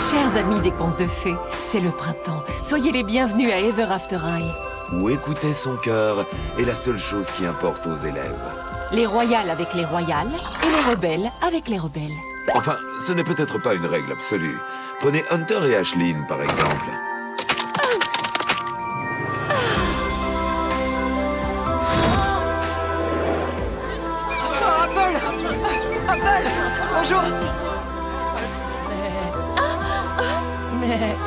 Chers amis des contes de fées, c'est le printemps. Soyez les bienvenus à Ever After High. Où écouter son cœur est la seule chose qui importe aux élèves. Les royales avec les royales et les rebelles avec les rebelles. Enfin, ce n'est peut-être pas une règle absolue. Prenez Hunter et Aisling, par exemple. Apple! Bonjour! Mais...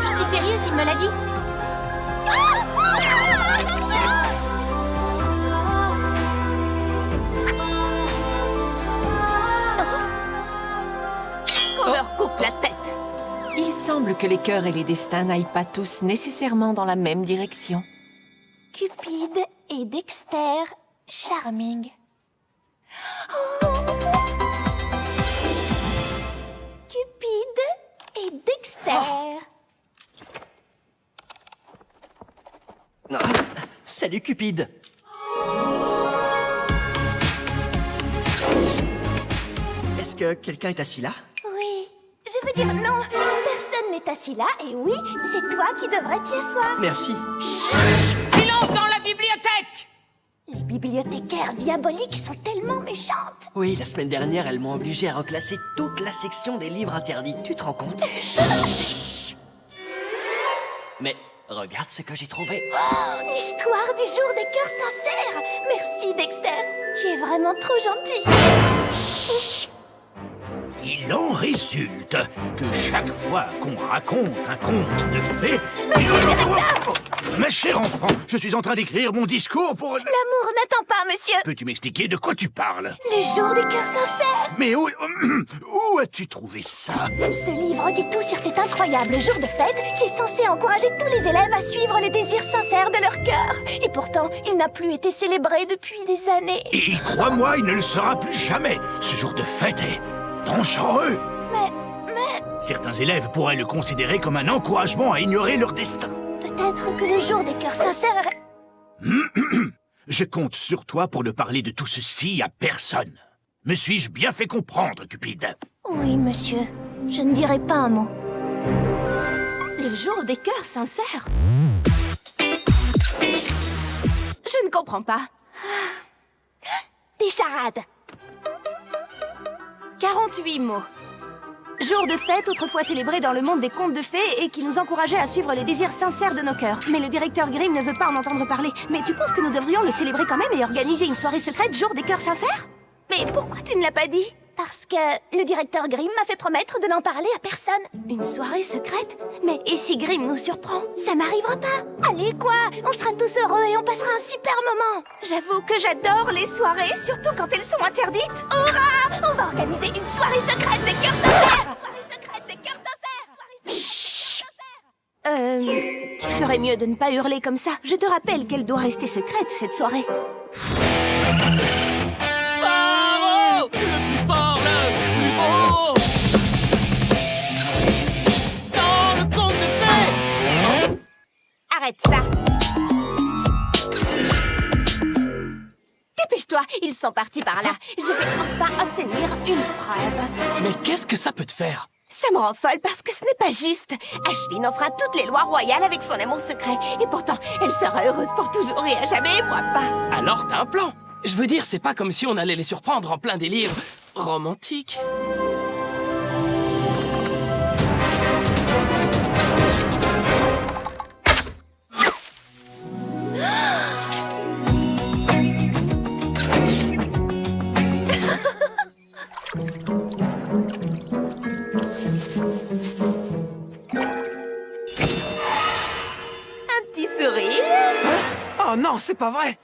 Je suis sérieuse, il me l'a dit. Qu'on leur coupe la tête! Il semble que les cœurs et les destins n'aillent pas tous nécessairement dans la même direction. Cupid et Dexter, charming. Cupid et Dexter. Salut Cupid! Est-ce que quelqu'un est assis là? Oui, je veux dire non, personne n'est assis là et oui, c'est toi qui devrais t'y asseoir. Merci. Silence dans la bibliothèque! Les bibliothécaires diaboliques sont tellement méchantes. Oui, la semaine dernière, elles m'ont obligé à reclasser toute la section des livres interdits. Tu te rends compte? Mais regarde ce que j'ai trouvé. Oh, l'histoire du jour des cœurs sincères. Merci Dexter, tu es vraiment trop gentil. Il en résulte que chaque fois qu'on raconte un conte de fées... Ma chère enfant, je suis en train d'écrire mon discours pour... L'amour n'attend pas, monsieur. Peux-tu m'expliquer de quoi tu parles? Le jour des cœurs sincères. Mais où as-tu trouvé ça? Ce livre dit tout sur cet incroyable jour de fête qui est censé encourager tous les élèves à suivre les désirs sincères de leur cœur. Et pourtant, il n'a plus été célébré depuis des années. Et crois-moi, il ne le sera plus jamais. Ce jour de fête est dangereux. Mais... Certains élèves pourraient le considérer comme un encouragement à ignorer leur destin. peut-être que le jour des cœurs sincères... Je compte sur toi pour ne parler de tout ceci à personne. Me suis-je bien fait comprendre, Cupid? Oui, monsieur. Je ne dirai pas un mot. Le jour des cœurs sincères. Je ne comprends pas. Des charades. 48 mots. Jour de fête, autrefois célébré dans le monde des contes de fées et qui nous encourageait à suivre les désirs sincères de nos cœurs. Mais le directeur Grimm ne veut pas en entendre parler. Mais tu penses que nous devrions le célébrer quand même et organiser une soirée secrète jour des cœurs sincères? Mais pourquoi tu ne l'as pas dit? Parce que le directeur Grimm m'a fait promettre de n'en parler à personne. Une soirée secrète? Mais et si Grimm nous surprend? Ça m'arrivera pas. Allez, quoi? On sera tous heureux et on passera un super moment. J'avoue que j'adore les soirées, surtout quand elles sont interdites. Hurrah! On va organiser une soirée secrète des cœurs sincères. Soirée secrète des cœurs sincères. Chut! Tu ferais mieux de ne pas hurler comme ça. Je te rappelle qu'elle doit rester secrète, cette soirée. Bravo! Le plus fort, le plus beau! Dans le conte de fées! Arrête ça! Dépêche-toi, ils sont partis par là. Je vais enfin obtenir une preuve. Mais qu'est-ce que ça peut te faire? Ça me rend folle parce que ce n'est pas juste. Aisling enfreint toutes les lois royales avec son amour secret. Et pourtant, elle sera heureuse pour toujours et à jamais, et moi pas. Alors t'as un plan? Je veux dire, c'est pas comme si on allait les surprendre en plein délire romantique. Un petit sourire. Oh non, c'est pas vrai!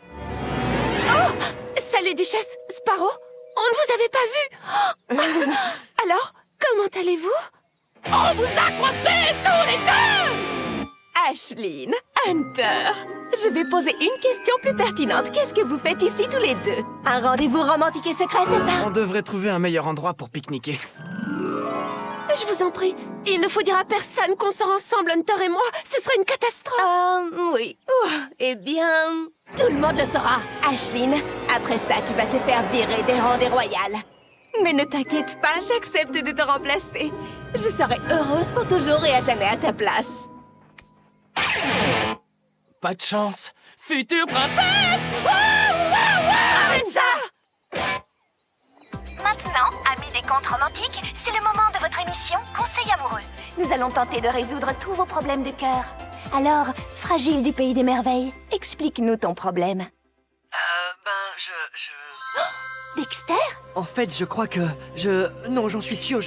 Salut, Duchesse. Sparrow, on ne vous avait pas vu. Alors, comment allez-vous? On vous a coincés tous les deux! Aisling, Hunter, je vais poser une question plus pertinente. Qu'est-ce que vous faites ici tous les deux? Un rendez-vous romantique et secret, c'est ça? On devrait trouver un meilleur endroit pour pique-niquer. Je vous en prie, il ne faut dire à personne qu'on sort ensemble, Hunter et moi. Ce serait une catastrophe. Oui. Oh, eh bien, tout le monde le saura. Aisling, après ça, tu vas te faire virer des rangs des royales. Mais ne t'inquiète pas, j'accepte de te remplacer. Je serai heureuse pour toujours et à jamais à ta place. Pas de chance. Future princesse! Arrête ça! Maintenant, amis des contes romantiques, c'est le moment de votre émission Conseil amoureux. Nous allons tenter de résoudre tous vos problèmes de cœur. Alors, Fragile du pays des merveilles, explique-nous ton problème. Dexter? En fait, je crois que... Non, je suis sûr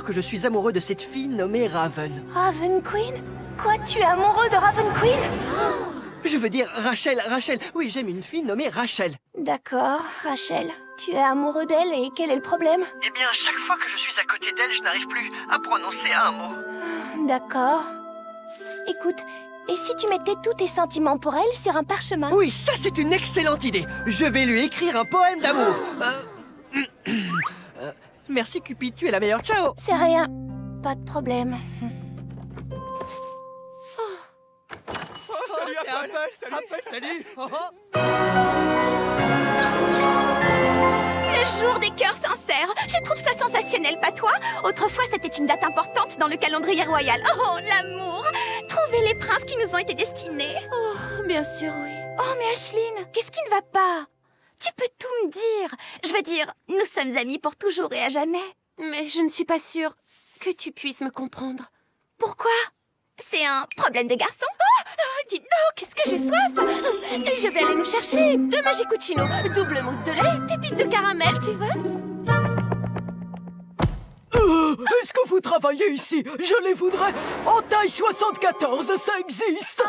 que je suis amoureux de cette fille nommée Raven. Raven Queen? Quoi, tu es amoureux de Raven Queen? Je veux dire Rachel. Oui, j'aime une fille nommée Rachel. D'accord, Rachel. Tu es amoureux d'elle et quel est le problème? Eh bien, chaque fois que je suis à côté d'elle, je n'arrive plus à prononcer un mot. D'accord. Écoute, et si tu mettais tous tes sentiments pour elle sur un parchemin? Oui, ça c'est une excellente idée. Je vais lui écrire un poème d'amour. Merci Cupid, tu es la meilleure. Ciao. C'est rien. Pas de problème. Salut Apple. Salut. Le jour des cœurs sincères. Je trouve ça sensationnel, pas toi? Autrefois, c'était une date importante dans le calendrier royal. Oh, l'amour! Trouver les princes qui nous ont été destinés. Oh, bien sûr, oui. Oh, mais Ashline, qu'est-ce qui ne va pas? Tu peux tout me dire. Je veux dire, nous sommes amis pour toujours et à jamais. Mais je ne suis pas sûre que tu puisses me comprendre. Pourquoi? C'est un problème de garçon? Oh, dites donc, qu'est-ce que j'ai soif! Et je vais aller nous chercher 2 Magicouchino, double mousse de lait, pépites de caramel, tu veux? Est-ce que vous travaillez ici? Je les voudrais en taille 74, ça existe!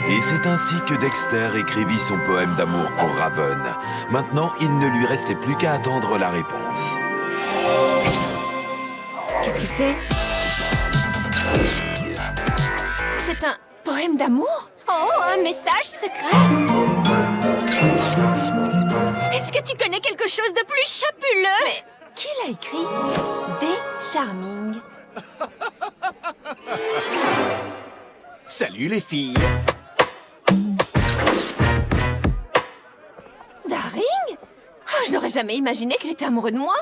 Et c'est ainsi que Dexter écrivit son poème d'amour pour Raven. Maintenant, il ne lui restait plus qu'à attendre la réponse. Qu'est-ce que c'est? C'est un poème d'amour? Oh, un message secret! Est-ce que tu connais quelque chose de plus chapuleux? Mais qui l'a écrit? Des Charming. Salut les filles. Daring? Oh, je n'aurais jamais imaginé qu'il était amoureux de moi.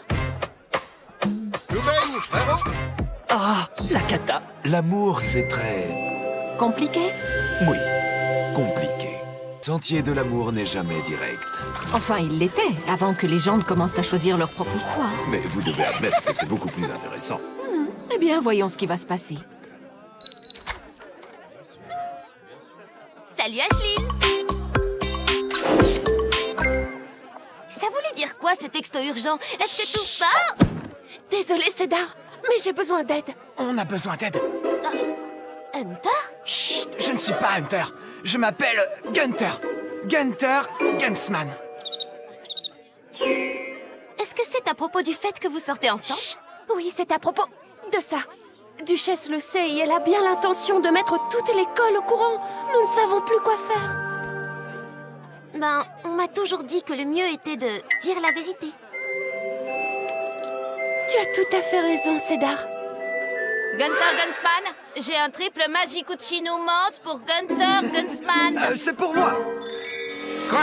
Ah, la cata. L'amour, c'est très... Compliqué? Oui, compliqué. Sentier de l'amour n'est jamais direct. Enfin, il l'était, avant que les gens ne commencent à choisir leur propre histoire. Mais vous devez admettre que c'est beaucoup plus intéressant. Eh bien, voyons ce qui va se passer. Salut Ashline! Ça voulait dire quoi ce texto urgent? Est-ce que tout ça... Désolée, Cédar, mais j'ai besoin d'aide. On a besoin d'aide. Hunter? Chut, je ne suis pas Hunter. Je m'appelle Gunther. Gunther Gunsman. Est-ce que c'est à propos du fait que vous sortez ensemble? Chut. Oui, c'est à propos de ça. Duchesse le sait et elle a bien l'intention de mettre toute l'école au courant. Nous ne savons plus quoi faire. Ben, on m'a toujours dit que le mieux était de dire la vérité. Tu as tout à fait raison, Cédar. Gunther Gunsman, j'ai un triple Magicouchino menthe pour Gunther Gunsman. C'est pour moi. Quoi?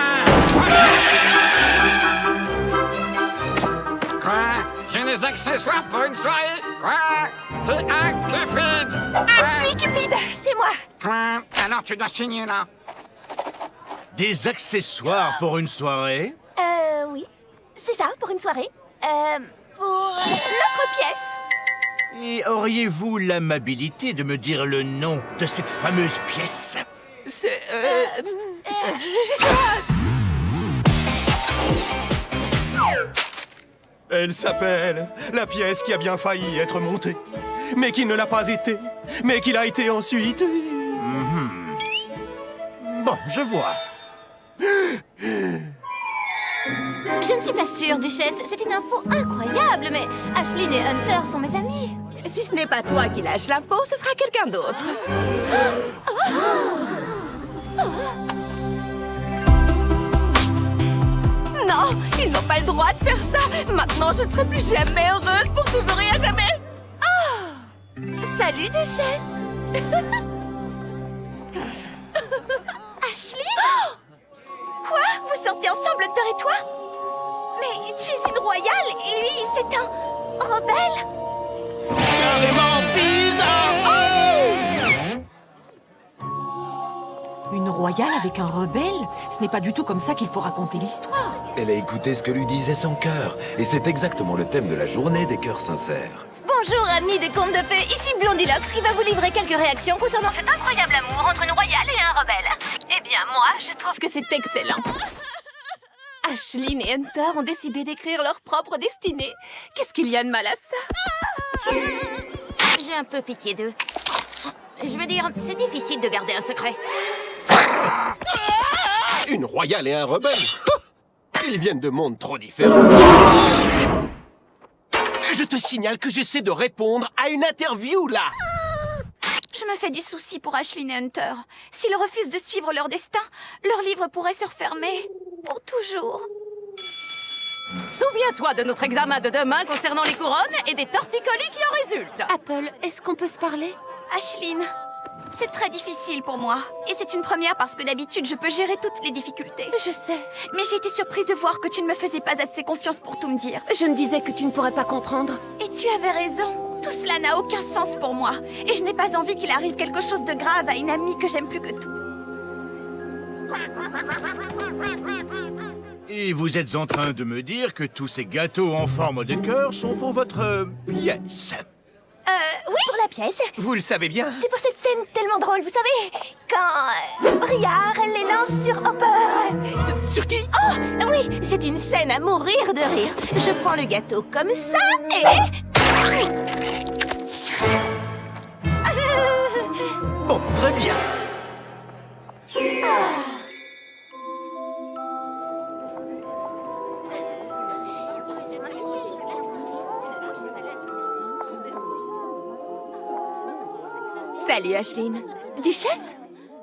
J'ai des accessoires pour une soirée? Quoi? C'est un Cupid! Je suis Cupid, c'est moi. Quoi? Alors tu dois signer là. Des accessoires pour une soirée? Oui. C'est ça, pour une soirée. Pour notre pièce. Et auriez-vous l'amabilité de me dire le nom de cette fameuse pièce? C'est... Elle s'appelle la pièce qui a bien failli être montée, mais qui ne l'a pas été, mais qui l'a été ensuite. Bon, je vois. Je ne suis pas sûre, Duchesse. C'est une info incroyable, mais Ashline et Hunter sont mes amis. Si ce n'est pas toi qui lâche l'info, ce sera quelqu'un d'autre. Non, ils n'ont pas le droit de faire ça. Maintenant, je ne serai plus jamais heureuse pour toujours et à jamais. Oh! Salut, Duchesse. Ashline? Quoi? Vous sortez ensemble, Hunter et toi? Mais tu es une royale et lui, C'est un rebelle? Carrément bizarre. Une royale avec un rebelle? Ce n'est pas du tout comme ça qu'il faut raconter l'histoire. Elle a écouté ce que lui disait son cœur, et c'est exactement le thème de la journée des cœurs sincères. Bonjour, amis des contes de fées, ici Blondilocks qui va vous livrer quelques réactions concernant cet incroyable amour entre une royale et un rebelle. Eh bien, moi, je trouve que c'est excellent. Ashlyn et Hunter ont décidé d'écrire leur propre destinée. Qu'est-ce qu'il y a de mal à ça? J'ai un peu pitié d'eux. Je veux dire, c'est difficile de garder un secret. Une royale et un rebelle? Ils viennent de mondes trop différents. Je te signale que j'essaie de répondre à une interview, là. Je me fais du souci pour Ashlyn et Hunter. S'ils refusent de suivre leur destin, leur livre pourrait se refermer pour toujours. Souviens-toi de notre examen de demain concernant les couronnes et des torticolis qui en résultent. Apple, est-ce qu'on peut se parler? Ashlyn, c'est très difficile pour moi. Et c'est une première parce que d'habitude, je peux gérer toutes les difficultés. Je sais. Mais j'ai été surprise de voir que tu ne me faisais pas assez confiance pour tout me dire. Je me disais que tu ne pourrais pas comprendre. Et tu avais raison. Tout cela n'a aucun sens pour moi. Et je n'ai pas envie qu'il arrive quelque chose de grave à une amie que j'aime plus que tout. Et vous êtes en train de me dire que tous ces gâteaux en forme de cœur sont pour votre pièce. Oui, pour la pièce. Vous le savez bien. C'est pour cette scène tellement drôle, vous savez, quand Briard les lance sur Hopper. Sur qui? Oh, oui, c'est une scène à mourir de rire. Je prends le gâteau comme ça et... Bon, très bien. Salut, Ashlyn. Duchesse?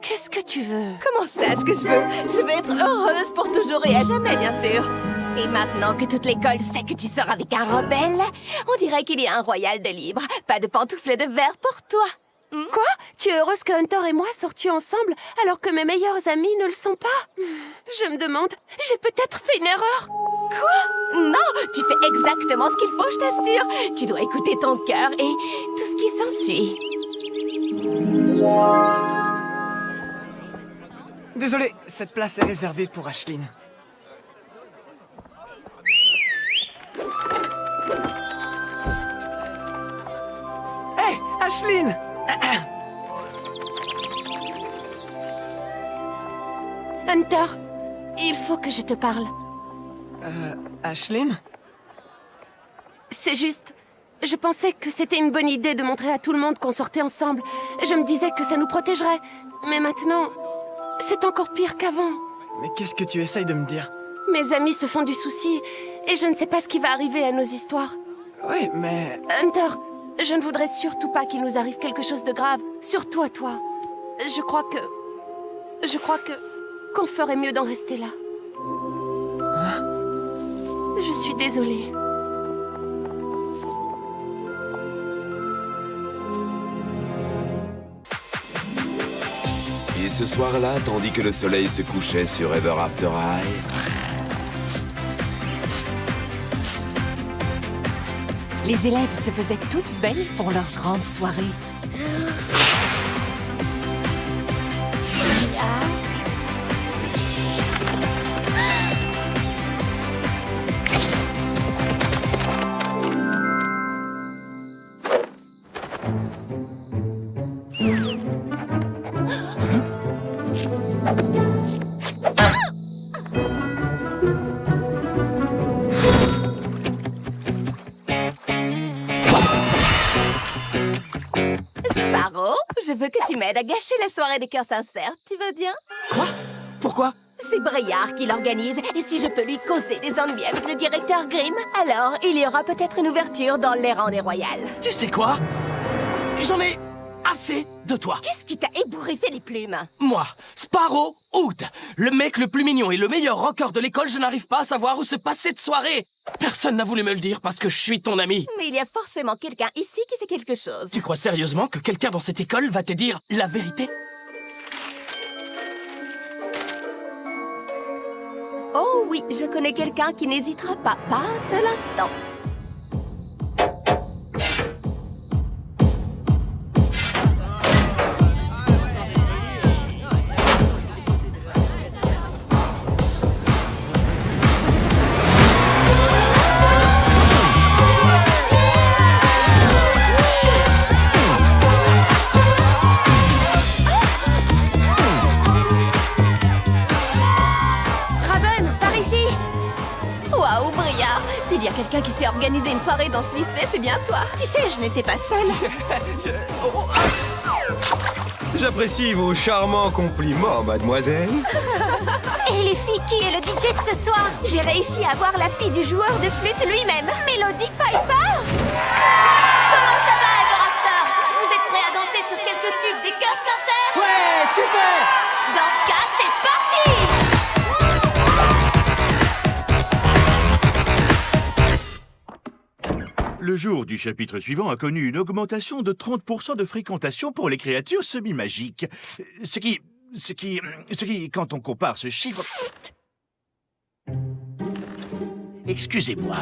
Qu'est-ce que tu veux? Comment ça, ce que je veux? Je veux être heureuse pour toujours et à jamais, bien sûr. Et maintenant que toute l'école sait que tu sors avec un rebelle, on dirait qu'il y a un royal de libre. Pas de pantoufles de verre pour toi. Quoi? Tu es heureuse que Hunter et moi sortions ensemble alors que mes meilleurs amis ne le sont pas? Je me demande, j'ai peut-être fait une erreur. Quoi? Non, tu fais exactement ce qu'il faut, je t'assure. Tu dois écouter ton cœur et tout ce qui s'ensuit. Désolé, cette place est réservée pour Ashlyn. Hé, Ashlyn! Hunter, il faut que je te parle. Ashlyn? C'est juste, je pensais que c'était une bonne idée de montrer à tout le monde qu'on sortait ensemble. Je me disais que ça nous protégerait. Mais maintenant, c'est encore pire qu'avant. Mais qu'est-ce que tu essayes de me dire? Mes amis se font du souci et je ne sais pas ce qui va arriver à nos histoires. Oui, mais... Hunter, je ne voudrais surtout pas qu'il nous arrive quelque chose de grave. Surtout à toi. Je crois que... qu'on ferait mieux d'en rester là. Je suis désolée. Et ce soir-là, tandis que le soleil se couchait sur Ever After High, Les élèves se faisaient toutes belles pour leur grande soirée. Sparrow, je veux que tu m'aides à gâcher la soirée des cœurs sincères. Tu veux bien? Quoi? Pourquoi? C'est Briard qui l'organise, et si je peux lui causer des ennuis avec le directeur Grimm, alors il y aura peut-être une ouverture dans les rangs des royales. Tu sais quoi? J'en ai assez de toi. Qu'est-ce qui t'a ébouriffé les plumes? Moi, Sparrow Hood, le mec le plus mignon et le meilleur rocker de l'école, je n'arrive pas à savoir où se passe cette soirée. Personne n'a voulu me le dire parce que je suis ton ami. Mais il y a forcément quelqu'un ici qui sait quelque chose. Tu crois sérieusement que quelqu'un dans cette école va te dire la vérité? Oh oui, je connais quelqu'un qui n'hésitera pas un seul instant. quelqu'un qui sait organiser une soirée dans ce lycée, c'est bien toi. Tu sais, je n'étais pas seule. J'apprécie vos charmants compliments, mademoiselle. Et les filles, qui est le DJ de ce soir? J'ai réussi à avoir la fille du joueur de flûte lui-même. Mélodie Piper? Comment ça va, Ever After? Vous êtes prêts à danser sur quelques tubes des cœurs sincères? Ouais, super! Dans ce cas, c'est parti! Le jour du chapitre suivant a connu une augmentation de 30% de fréquentation pour les créatures semi-magiques. Ce qui, quand on compare ce chiffre... Excusez-moi.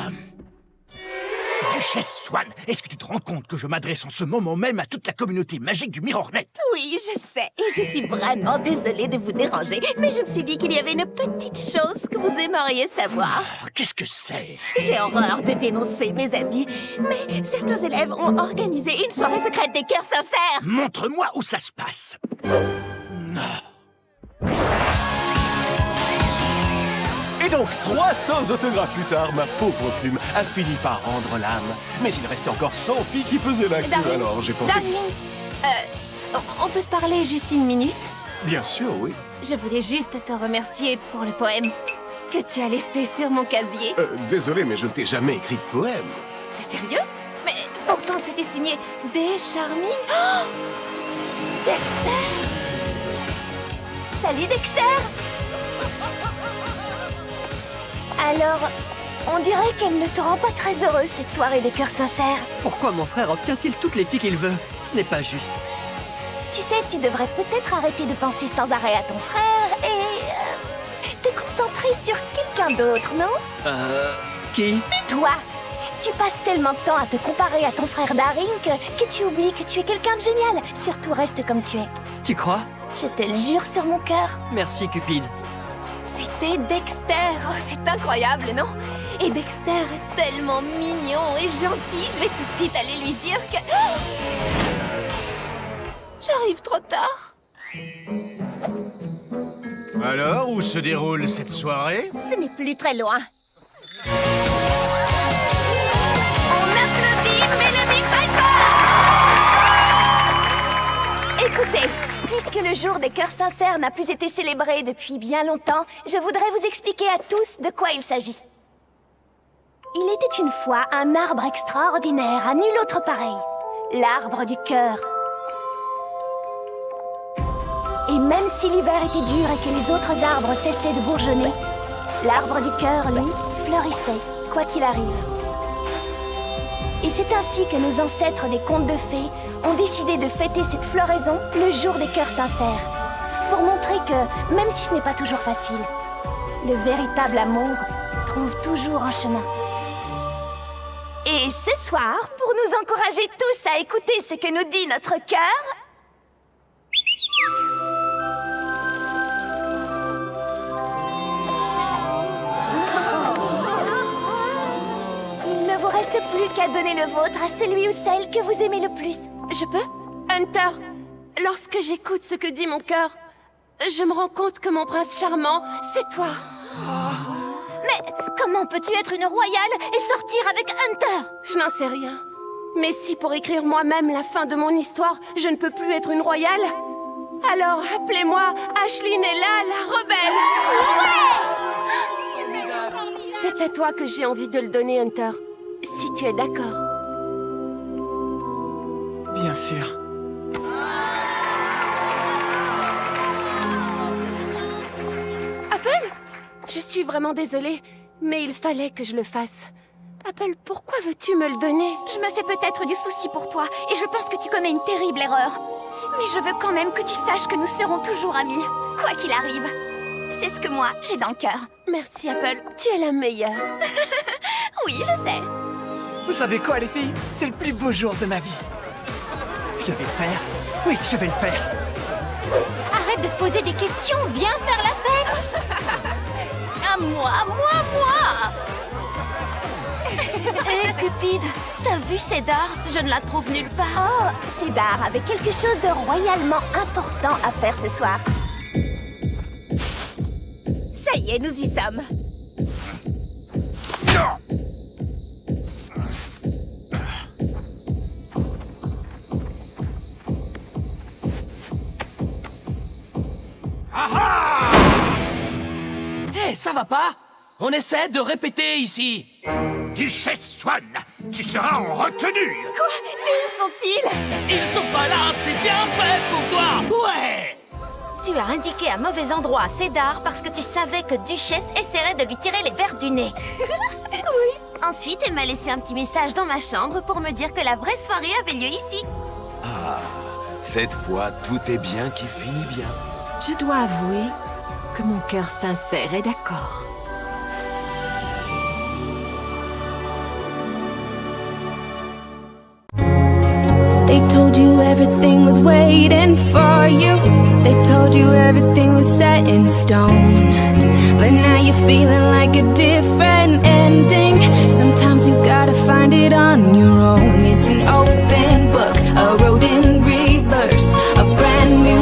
Duchesse Swan, est-ce que tu te rends compte que je m'adresse en ce moment même à toute la communauté magique du Mirrornet? Oui, je sais. Et je suis vraiment désolée de vous déranger. Mais je me suis dit qu'il y avait une petite chose que vous aimeriez savoir. Oh, qu'est-ce que c'est? J'ai horreur de dénoncer mes amis. Mais certains élèves ont organisé une soirée secrète des cœurs sincères. Montre-moi où ça se passe. Et donc, 300 autographes plus tard, ma pauvre plume a fini par rendre l'âme. Mais il restait encore 100 filles qui faisaient la queue, Darling, alors j'ai pensé... Darling, on peut se parler juste une minute? Bien sûr, oui. Je voulais juste te remercier pour le poème que tu as laissé sur mon casier. Désolé, mais je ne t'ai jamais écrit de poème. C'est sérieux? Mais pourtant c'était signé Des Charming. Oh, Dexter! Salut, Dexter! Alors, on dirait qu'elle ne te rend pas très heureuse, cette soirée des cœurs sincères. Pourquoi mon frère obtient-il toutes les filles qu'il veut? Ce n'est pas juste. Tu sais, tu devrais peut-être arrêter de penser sans arrêt à ton frère et... te concentrer sur quelqu'un d'autre, non? Qui? Toi! Tu passes tellement de temps à te comparer à ton frère Daring que tu oublies que tu es quelqu'un de génial. Surtout, reste comme tu es. Tu crois? Je te le jure sur mon cœur. Merci, Cupide. C'était Dexter. Oh, c'est incroyable, non? Et Dexter est tellement mignon et gentil. Je vais tout de suite aller lui dire que... Oh, j'arrive trop tard. Alors, où se déroule cette soirée? Ce n'est plus très loin. On applaudit Mélodie Piper! Écoutez, puisque le jour des cœurs sincères n'a plus été célébré depuis bien longtemps, je voudrais vous expliquer à tous de quoi il s'agit. Il était une fois un arbre extraordinaire, à nul autre pareil. L'arbre du cœur. Et même si l'hiver était dur et que les autres arbres cessaient de bourgeonner, l'arbre du cœur, lui, fleurissait, quoi qu'il arrive. Et c'est ainsi que nos ancêtres des contes de fées ont décidé de fêter cette floraison le jour des cœurs sincères, pour montrer que, même si ce n'est pas toujours facile, le véritable amour trouve toujours un chemin. Et ce soir, pour nous encourager tous à écouter ce que nous dit notre cœur, il ne vous reste plus qu'à donner le vôtre à celui ou celle que vous aimez le plus. Je peux? Hunter, lorsque j'écoute ce que dit mon cœur, je me rends compte que mon prince charmant, c'est toi. Mais comment peux-tu être une royale et sortir avec Hunter? Je n'en sais rien. Mais si pour écrire moi-même la fin de mon histoire, je ne peux plus être une royale, alors appelez-moi Ashleen Ella la rebelle. C'est à toi que j'ai envie de le donner, Hunter. Si tu es d'accord. Bien sûr. Apple? Je suis vraiment désolée, mais il fallait que je le fasse. Apple, pourquoi veux-tu me le donner? Je me fais peut-être du souci pour toi, et je pense que tu commets une terrible erreur. Mais je veux quand même que tu saches que nous serons toujours amis, quoi qu'il arrive. C'est ce que moi, j'ai dans le cœur. Merci, Apple. Tu es la meilleure. Oui, je sais. Vous savez quoi, les filles? C'est le plus beau jour de ma vie. Je vais le faire. Oui, je vais le faire. Arrête de te poser des questions, viens faire la fête. À moi. Hé, Cupide, t'as vu Cédar? Je ne la trouve nulle part. Oh, Cédar avait quelque chose de royalement important à faire ce soir. Ça y est, nous y sommes. ça va pas? On essaie de répéter ici. Duchesse Swan, tu seras en retenue. Quoi? Mais où sont-ils? Ils sont pas là, c'est bien fait pour toi. Ouais. Tu as indiqué un mauvais endroit à Cédar parce que tu savais que Duchesse essaierait de lui tirer les vers du nez. Oui. Ensuite, elle m'a laissé un petit message dans ma chambre pour me dire que la vraie soirée avait lieu ici. Ah, cette fois, tout est bien qui finit bien. Je dois avouer que mon cœur sincère est d'accord. They told you everything was waiting for you. They told you everything was set in stone. But now you're feeling like a different